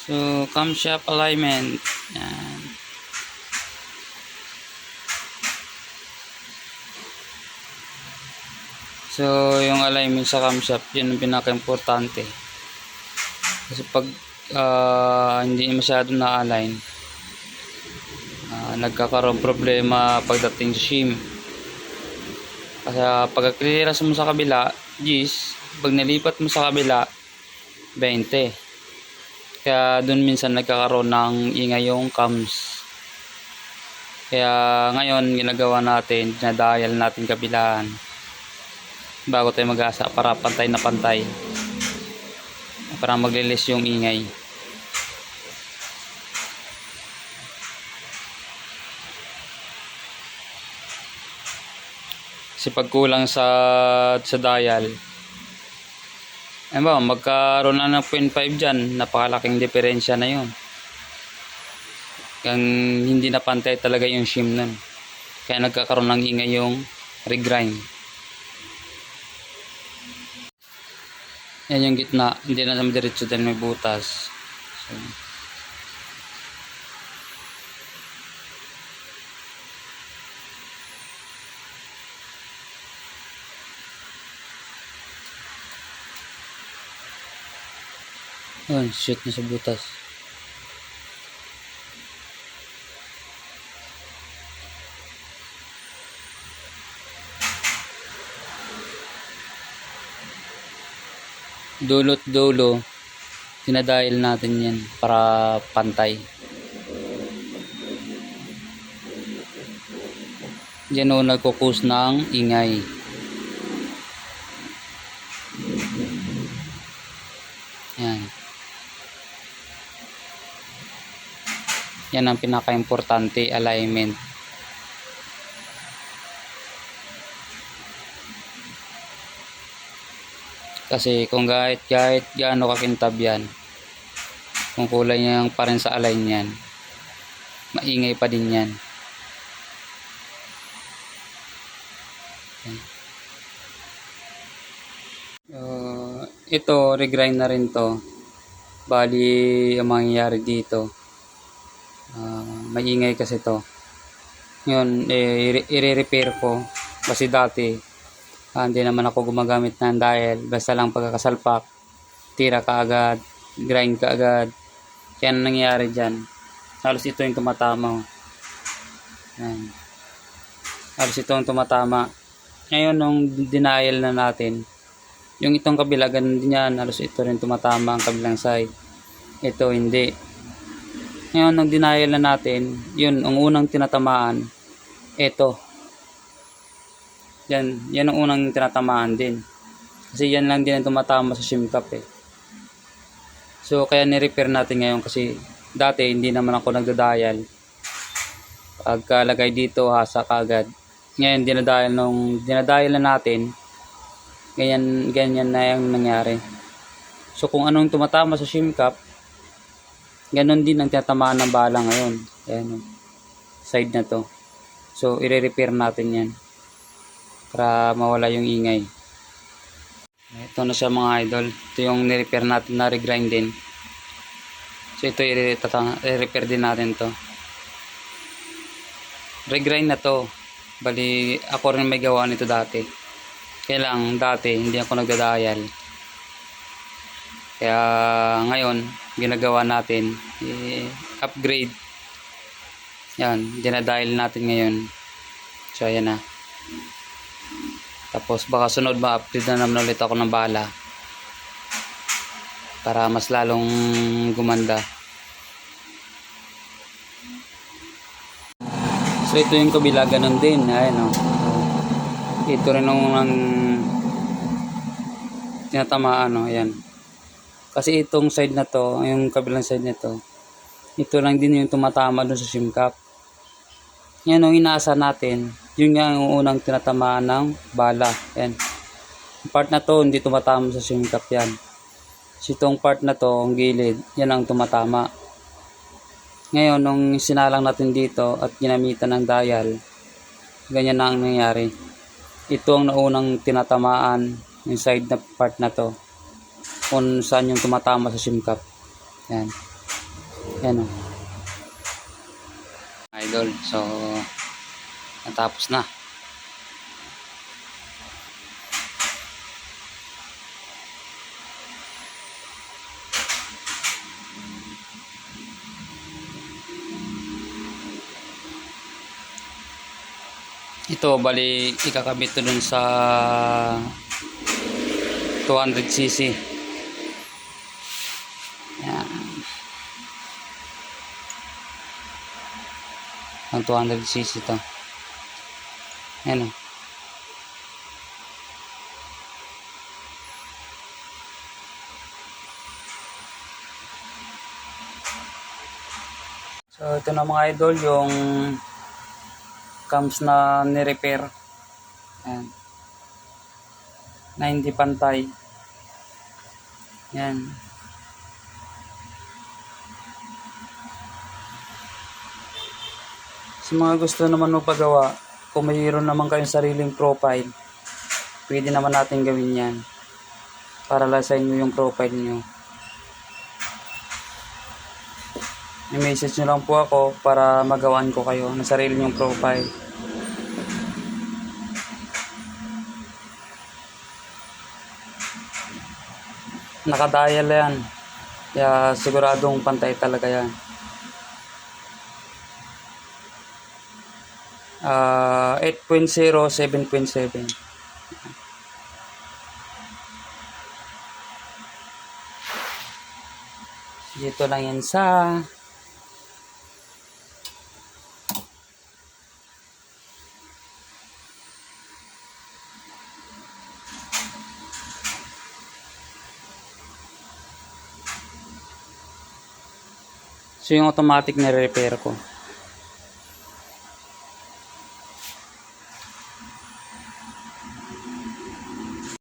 So, camshaft alignment. Yan. So, yung alignment sa camshaft, yun ang pinaka-importante. Kasi pag hindi masyado na-align, nagkakaroon problema pagdating sa shim. Kasi pag-clearance mo sa kabila, G's, pag nalipat mo sa kabila, 20. Kaya dun minsan nagkakaroon ng ingay yung cams. Kaya ngayon ginagawa natin, dinadial natin kabilaan bago tayo mag-asa para pantay na pantay, para maglilis yung ingay. Kasi pag kulang sa dial, ano ba, magkaroon na ng 0.5 dyan, napakalaking diferensya na yun. Kaya hindi na pantay talaga yung shim nun, kaya nagkakaroon ng ingay yung regrind. Yan yung gitna, hindi na naman diretso dahil may butas. So, yun, shoot na sa butas. Dulot dulo, dinadial natin yan para pantay. Diyan o nagkukus ng ingay. Yan. Yan ang pinaka-importante, alignment. Kasi kung kahit gaano kakintab yan, kung kulay niya pa rin sa align yan, maingay pa din yan. Ito, regrind na rin to. Bali, ang mangyayari dito, maingay kasi to. Ngayon, i-repair ko. Kasi dati, hindi naman ako gumagamit ng dial. Basta lang pagkakasalpak, tira ka agad, grind ka agad. Kaya ano nangyayari dyan? Halos ito yung tumatama. Yan. Halos ito yung tumatama. Ngayon, nung denial na natin, yung itong kabila, ganun din yan. Halos ito rin tumatama ang kabilang side. Ito, hindi. Ngayon, nung denial na natin, yun, ang unang tinatamaan, ito. Yan ang unang tinatamaan din. Kasi yan lang din ang tumatama sa shim cap eh. So, kaya ni-repair natin ngayon kasi dati hindi naman ako nagda-dial. Pagkalagay dito, hasa kagad. Ngayon, dinadial na natin, ganyan na yung nangyari. So kung anong tumatama sa shim cap, ganon din ang tinatamaan ng bala ngayon. Ayan, side na to. So i-repair natin yan para mawala yung ingay. Ito na siya mga idol. Ito yung ni-repair natin na regrind din. So ito i-repair din natin to. Regrind na to. Bali ako rin may gawa nito dati. Kaya lang dati hindi ako nagda-dial. Kaya ngayon ginagawa natin upgrade. Yan, dinadial natin ngayon. So ayan na. Tapos baka sunod ma-upgrade na naman ulit ako ng bala para mas lalong gumanda. So ito yung kabila, ganun din. Ayan o. Ito rin ang tinatamaan o. Ayan. Kasi itong side na to, yung kabilang side nito, ito lang din yung tumatama dun sa shim cap. Yan ang inaasa natin. Yun nga ang unang tinatamaan ng bala. Ayan. Yung part na to, hindi tumatama sa shim cap yan. So itong part na to, ang gilid, yan ang tumatama. Ngayon, nung sinalang natin dito at ginamitan ng dial, ganyan na ang nangyari. Ito ang naunang tinatamaan, yung side na part na to, kung saan yung tumatama sa shim cap. Yan. Yan o. Idol. So, natapos na. Ito, bali, ikakabit to dun sa 200cc. Yan. Ang 200cc to. Yan o. So, ito na mga idol, yung cams na ni-repair. Yan. Na hindi pantay. Yan. Sa mga gusto naman magpagawa, kung mayroon naman kayong sariling profile, pwede naman natin gawin yan. Para lang sa inyo yung profile nyo. I-message nyo lang po ako para magawaan ko kayo ng sarili nyong profile. Nakadial yan. Kaya siguradong pantay talaga yan. 8.0, 7.7. Dito lang yan sa so yung automatic na repair ko.